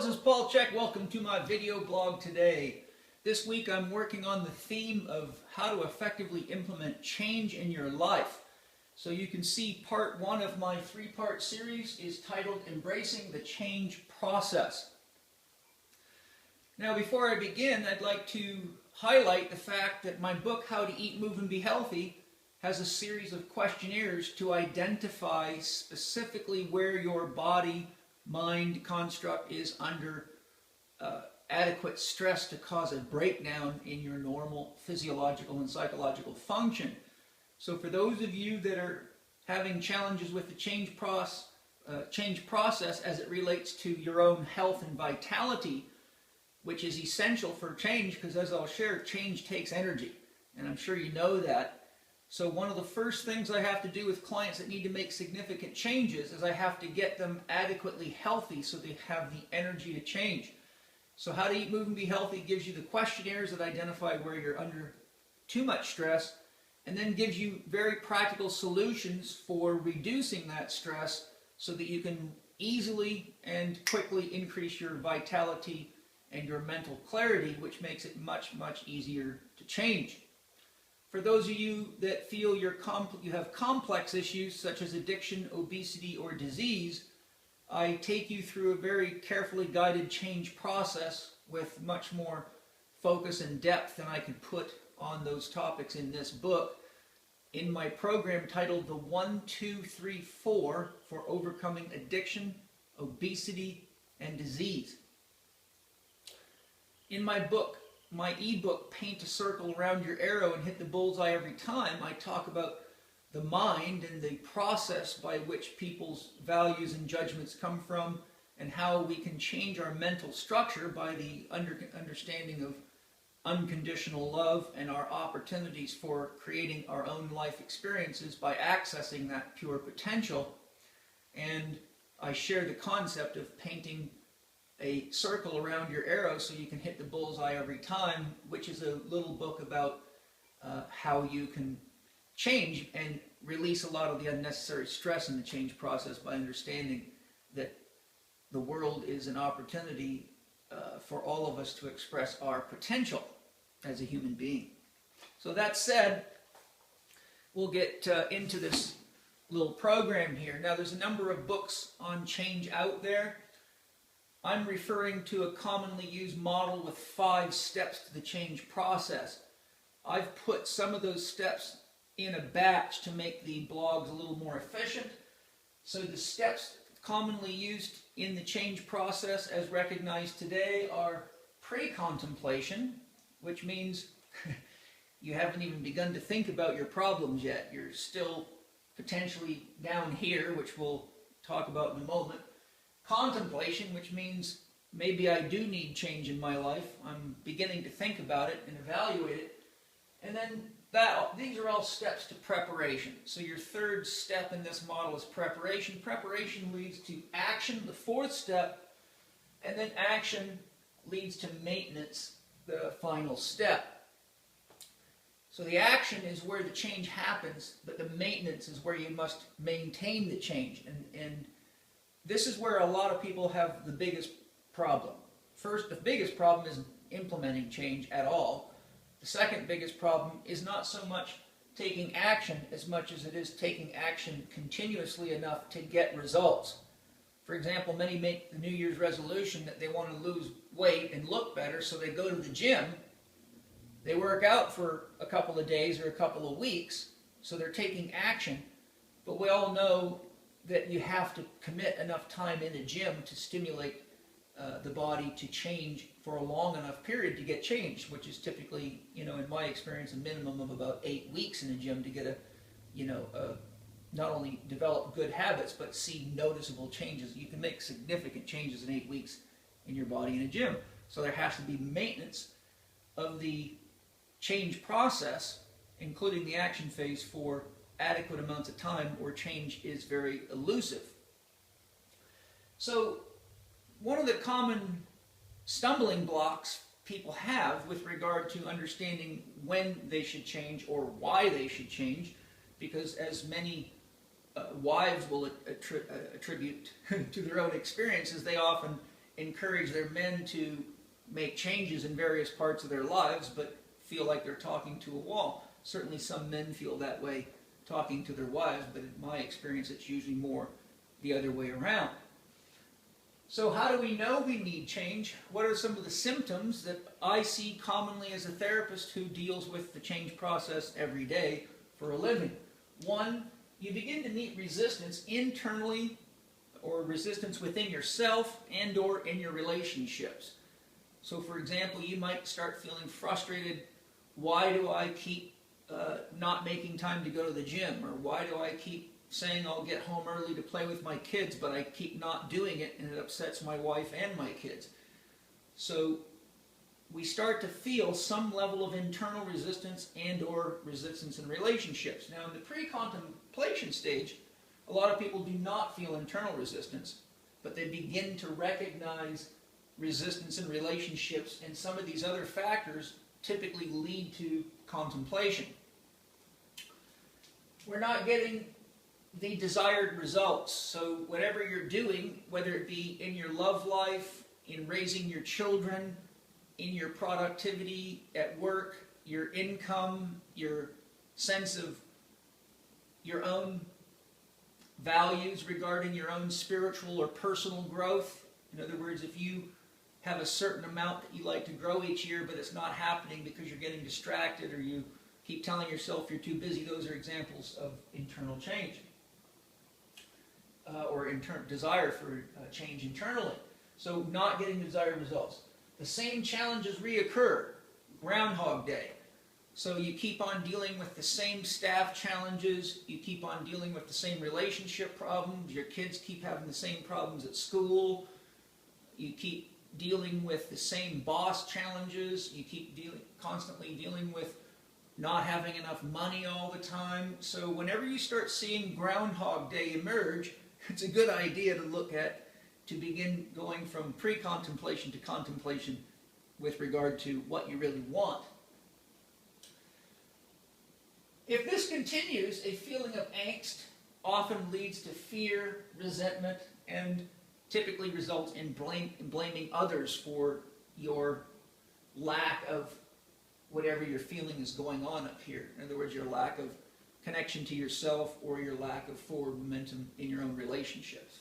this is Chek. Welcome to my video blog today. This week I'm working on the theme of how to effectively implement change in your life. So you can see part one of my three-part series is titled Embracing the Change Process. Now before I begin, I'd like to highlight the fact that my book, How to Eat, Move and Be Healthy, has a series of questionnaires to identify specifically where your body mind construct is under adequate stress to cause a breakdown in your normal physiological and psychological function. So for those of you that are having challenges with the change process as it relates to your own health and vitality, which is essential for change, because as I'll share, change takes energy, and I'm sure you know that. So one of the first things I have to do with clients that need to make significant changes is I have to get them adequately healthy so they have the energy to change. So How to Eat, Move and Be Healthy gives you the questionnaires that identify where you're under too much stress, and then gives you very practical solutions for reducing that stress so that you can easily and quickly increase your vitality and your mental clarity, which makes it much, much easier to change. For those of you that feel you have complex issues such as addiction, obesity, or disease, I take you through a very carefully guided change process with much more focus and depth than I can put on those topics in this book in my program titled The 1, 2, 3, 4 for Overcoming Addiction, Obesity, and Disease. In my book, my ebook, Paint a Circle Around Your Arrow and Hit the Bullseye Every Time, I talk about the mind and the process by which people's values and judgments come from, and how we can change our mental structure by the understanding of unconditional love and our opportunities for creating our own life experiences by accessing that pure potential. And I share the concept of painting a circle around your arrow so you can hit the bullseye every time, which is a little book about how you can change and release a lot of the unnecessary stress in the change process by understanding that the world is an opportunity for all of us to express our potential as a human being. So that said, we'll get into this little program here. Now there's a number of books on change out there. I'm referring to a commonly used model with 5 steps to the change process. I've put some of those steps in a batch to make the blogs a little more efficient. So the steps commonly used in the change process as recognized today are PreContemplation, which means you haven't even begun to think about your problems yet. You're still potentially down here, which we'll talk about in a moment. Contemplation, which means maybe I do need change in my life. I'm beginning to think about it and evaluate it. And then these are all steps to preparation. So your third step in this model is preparation. Preparation leads to action, the 4th step, and then action leads to maintenance, the final step. So the action is where the change happens, but the maintenance is where you must maintain the change. And this is where a lot of people have the biggest problem. First, the biggest problem is implementing change at all. The second biggest problem is not so much taking action as much as it is taking action continuously enough to get results. For example, many make the New Year's resolution that they want to lose weight and look better, so they go to the gym. They work out for a couple of days or a couple of weeks, so they're taking action. But we all know that you have to commit enough time in the gym to stimulate the body to change for a long enough period to get changed, which is typically, in my experience, a minimum of about 8 weeks in the gym to get not only develop good habits, but see noticeable changes. You can make significant changes in 8 weeks in your body in a gym. So there has to be maintenance of the change process, including the action phase, for adequate amounts of time, or change is very elusive. So one of the common stumbling blocks people have with regard to understanding when they should change or why they should change, because as many wives will attribute to their own experiences, they often encourage their men to make changes in various parts of their lives, but feel like they're talking to a wall. Certainly some men feel that way talking to their wives, but in my experience it's usually more the other way around. So how do we know we need change? What are some of the symptoms that I see commonly as a therapist who deals with the change process every day for a living? One, you begin to meet resistance internally, or resistance within yourself and or in your relationships. So for example, you might start feeling frustrated. Why do I keep not making time to go to the gym? Or why do I keep saying I'll get home early to play with my kids, but I keep not doing it, and it upsets my wife and my kids? So we start to feel some level of internal resistance and or resistance in relationships. Now in the pre-contemplation stage, a lot of people do not feel internal resistance, but they begin to recognize resistance in relationships, and some of these other factors typically lead to contemplation. We're not getting the desired results. So whatever you're doing, whether it be in your love life, in raising your children, in your productivity at work, your income, your sense of your own values regarding your own spiritual or personal growth. In other words, if you have a certain amount that you like to grow each year, but it's not happening because you're getting distracted or you keep telling yourself you're too busy, those are examples of internal change. Or desire for change internally. So not getting the desired results. The same challenges reoccur. Groundhog Day. So you keep on dealing with the same staff challenges, you keep on dealing with the same relationship problems, your kids keep having the same problems at school, you keep dealing with the same boss challenges, you keep constantly dealing with not having enough money all the time. So whenever you start seeing Groundhog Day emerge, it's a good idea to look at, to begin going from pre-contemplation to contemplation with regard to what you really want. If this continues, a feeling of angst often leads to fear, resentment, and typically results in blaming others for your lack of whatever you're feeling is going on up here. In other words, your lack of connection to yourself or your lack of forward momentum in your own relationships.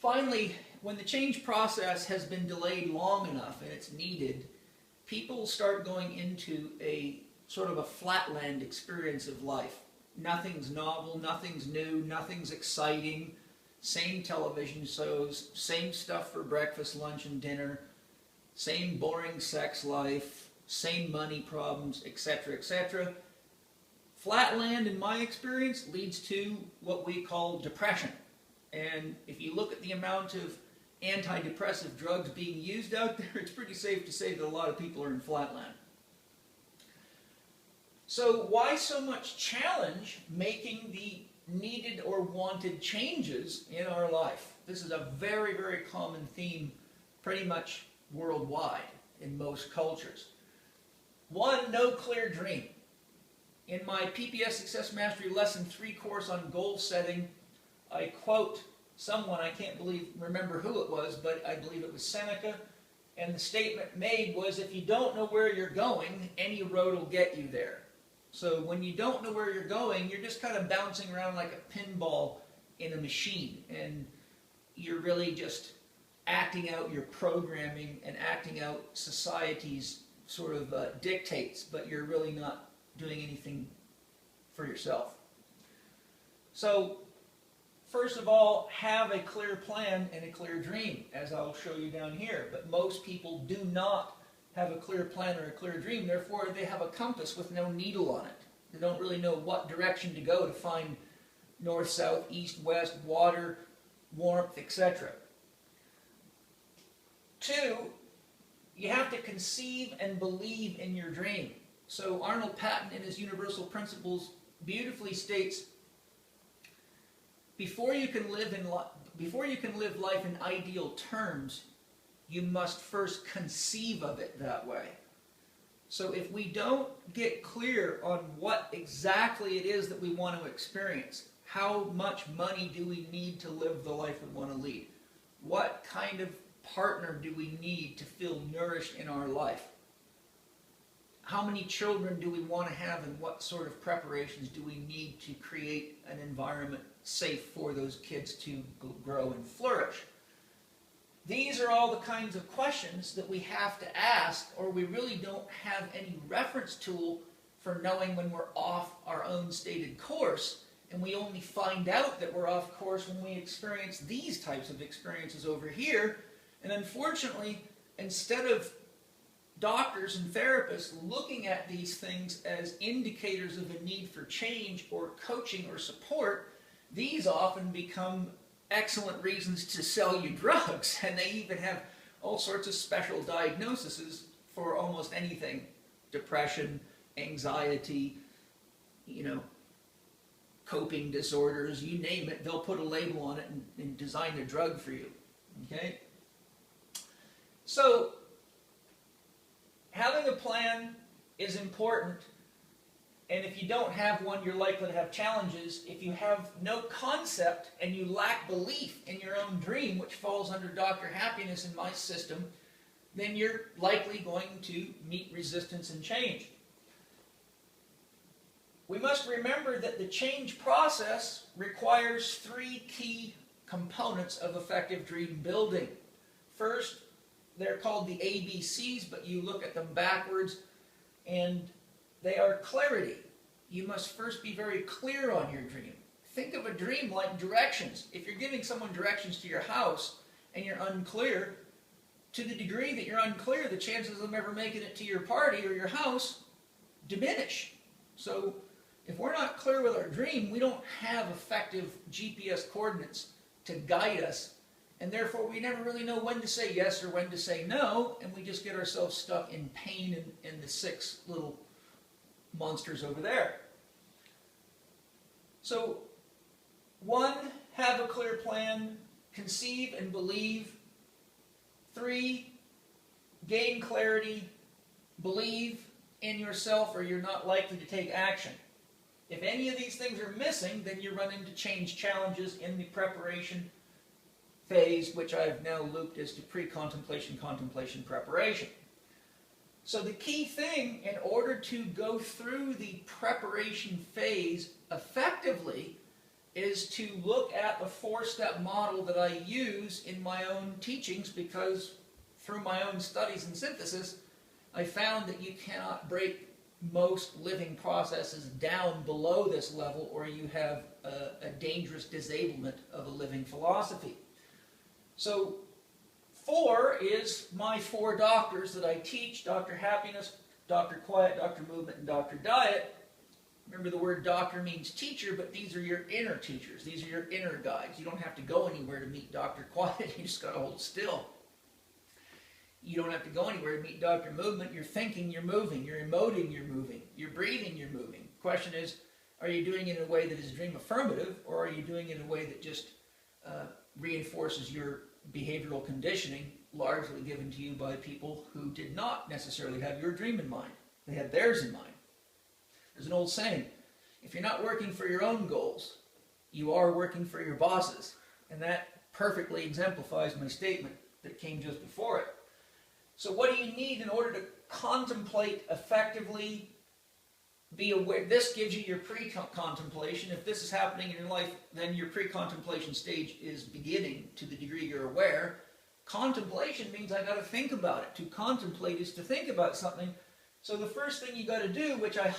Finally, when the change process has been delayed long enough and it's needed, people start going into a sort of a flatland experience of life. Nothing's novel, nothing's new, nothing's exciting, same television shows, same stuff for breakfast, lunch, and dinner, same boring sex life, same money problems, etc., etc. Flatland, in my experience, leads to what we call depression. And if you look at the amount of antidepressive drugs being used out there, it's pretty safe to say that a lot of people are in flatland. So why so much challenge making the needed or wanted changes in our life? This is a very, very common theme pretty much worldwide in most cultures. One, no clear dream. In my PPS Success Mastery Lesson 3 course on goal setting, I quote someone, I can't remember who it was, but I believe it was Seneca, and the statement made was, if you don't know where you're going, any road will get you there. So when you don't know where you're going, you're just kind of bouncing around like a pinball in a machine, and you're really just acting out your programming and acting out society's sort of dictates, but you're really not doing anything for yourself. So first of all, have a clear plan and a clear dream, as I'll show you down here. But most people do not have a clear plan or a clear dream, therefore they have a compass with no needle on it. They don't really know what direction to go to find north, south, east, west, water, warmth, etc. 2, you have to conceive and believe in your dream. So Arnold Paton, in his Universal Principles, beautifully states, before you can live life in ideal terms, you must first conceive of it that way. So if we don't get clear on what exactly it is that we want to experience, how much money do we need to live the life we want to lead? What kind of partner do we need to feel nourished in our life? How many children do we want to have, and what sort of preparations do we need to create an environment safe for those kids to grow and flourish? These are all the kinds of questions that we have to ask, or we really don't have any reference tool for knowing when we're off our own stated course, and we only find out that we're off course when we experience these types of experiences over here. And unfortunately, instead of doctors and therapists looking at these things as indicators of a need for change or coaching or support, these often become excellent reasons to sell you drugs, and they even have all sorts of special diagnoses for almost anything. Depression, anxiety, coping disorders, you name it, they'll put a label on it and design a drug for you. Okay? So, having a plan is important, and if you don't have one, you're likely to have challenges. If you have no concept and you lack belief in your own dream, which falls under Dr. Happiness in my system, then you're likely going to meet resistance and change. We must remember that the change process requires three key components of effective dream building. First, they're called the ABCs, but you look at them backwards, and they are clarity. You must first be very clear on your dream. Think of a dream like directions. If you're giving someone directions to your house and you're unclear, to the degree that you're unclear, the chances of them ever making it to your party or your house diminish. So if we're not clear with our dream, we don't have effective GPS coordinates to guide us, and therefore we never really know when to say yes or when to say no, and we just get ourselves stuck in pain and the six little monsters over there. So, 1, have a clear plan, conceive and believe. 3, gain clarity, believe in yourself, or you're not likely to take action. If any of these things are missing, then you run into change challenges in the preparation phase, which I've now looped as to pre-contemplation, contemplation, preparation. So the key thing in order to go through the preparation phase effectively is to look at the 4-step model that I use in my own teachings, because through my own studies and synthesis, I found that you cannot break most living processes down below this level, or you have a dangerous disablement of a living philosophy. So 4 is my 4 doctors that I teach: Dr. Happiness, Dr. Quiet, Dr. Movement, and Dr. Diet. Remember, the word doctor means teacher, but these are your inner teachers. These are your inner guides. You don't have to go anywhere to meet Dr. Quiet. You just got to hold still. You don't have to go anywhere to meet Dr. Movement. You're thinking, you're moving. You're emoting, you're moving. You're breathing, you're moving. The question is, are you doing it in a way that is dream affirmative, or are you doing it in a way that just reinforces your behavioral conditioning, largely given to you by people who did not necessarily have your dream in mind? They had theirs in mind. There's an old saying, if you're not working for your own goals, you are working for your bosses. And that perfectly exemplifies my statement that came just before it. So what do you need in order to contemplate effectively? Be aware. This gives you your pre-contemplation. If this is happening in your life, then your pre-contemplation stage is beginning to the degree you're aware. Contemplation means I got to think about it. To contemplate is to think about something. So the first thing you got to do, which I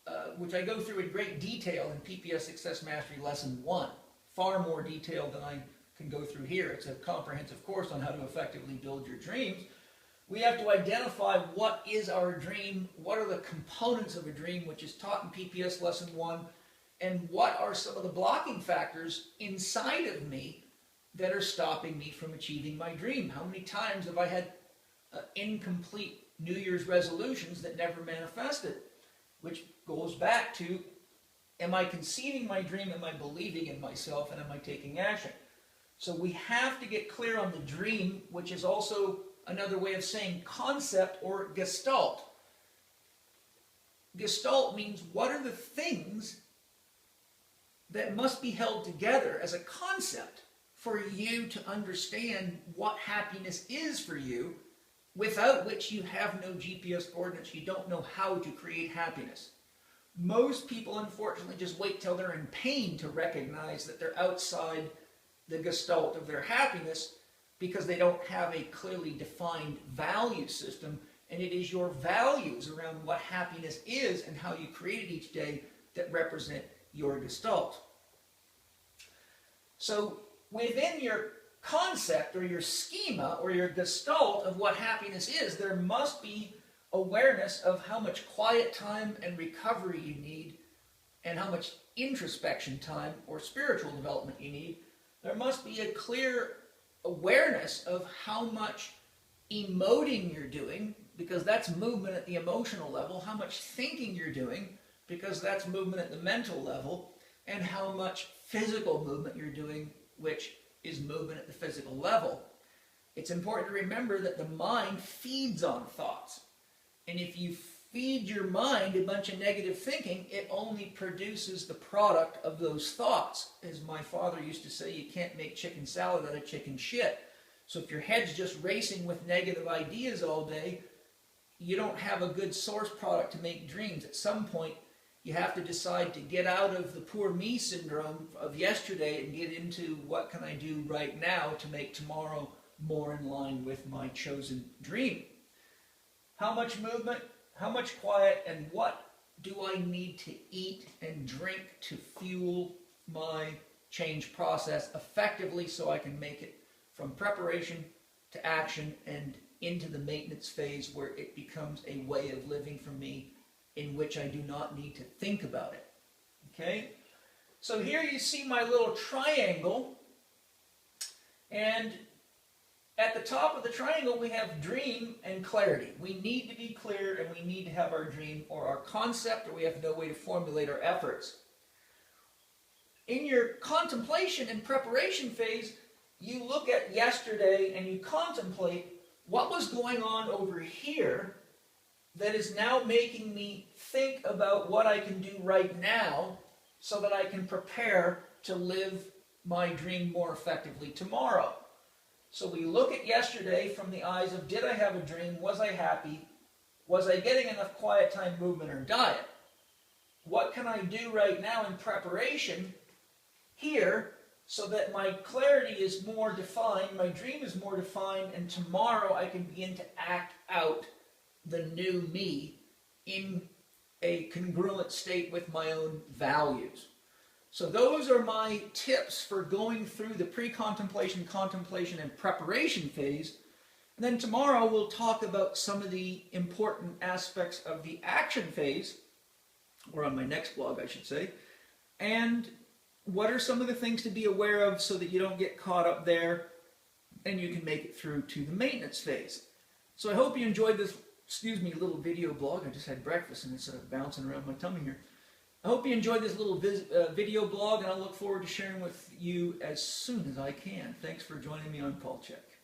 go through in great detail in PPS Success Mastery Lesson 1, far more detail than I can go through here. It's a comprehensive course on how to effectively build your dreams. We have to identify what is our dream, what are the components of a dream, which is taught in PPS Lesson 1, and what are some of the blocking factors inside of me that are stopping me from achieving my dream. How many times have I had incomplete New Year's resolutions that never manifested? Which goes back to, am I conceiving my dream, am I believing in myself, and am I taking action? So we have to get clear on the dream, which is also another way of saying concept or Gestalt. Gestalt means what are the things that must be held together as a concept for you to understand what happiness is for you, without which you have no GPS coordinates. You don't know how to create happiness. Most people, unfortunately, just wait till they're in pain to recognize that they're outside the gestalt of their happiness, because they don't have a clearly defined value system, and it is your values around what happiness is and how you create it each day that represent your gestalt. So within your concept or your schema or your gestalt of what happiness is, there must be awareness of how much quiet time and recovery you need, and how much introspection time or spiritual development you need. There must be a clear awareness of how much emoting you're doing, because that's movement at the emotional level, how much thinking you're doing, because that's movement at the mental level, and how much physical movement you're doing, which is movement at the physical level. It's important to remember that the mind feeds on thoughts. And if you feed your mind a bunch of negative thinking, it only produces the product of those thoughts. As my father used to say, you can't make chicken salad out of chicken shit. So if your head's just racing with negative ideas all day, you don't have a good source product to make dreams. At some point, you have to decide to get out of the poor me syndrome of yesterday and get into what can I do right now to make tomorrow more in line with my chosen dream. How much movement, how much quiet, and what do I need to eat and drink to fuel my change process effectively so I can make it from preparation to action and into the maintenance phase, where it becomes a way of living for me in which I do not need to think about it. Okay? So here you see my little triangle, and at the top of the triangle we have dream and clarity. We need to be clear, and we need to have our dream or our concept, or we have no way to formulate our efforts. In your contemplation and preparation phase, you look at yesterday and you contemplate what was going on over here that is now making me think about what I can do right now so that I can prepare to live my dream more effectively tomorrow. So we look at yesterday from the eyes of, did I have a dream? Was I happy? Was I getting enough quiet time, movement, or diet? What can I do right now in preparation here so that my clarity is more defined, my dream is more defined, and tomorrow I can begin to act out the new me in a congruent state with my own values. So those are my tips for going through the pre-contemplation, contemplation, and preparation phase. And then tomorrow we'll talk about some of the important aspects of the action phase, or on my next blog I should say, and what are some of the things to be aware of so that you don't get caught up there and you can make it through to the maintenance phase. So I hope you enjoyed this, little video blog. I just had breakfast and it's bouncing around my tummy here. I hope you enjoyed this little video blog, and I'll look forward to sharing with you as soon as I can. Thanks for joining me on Chek.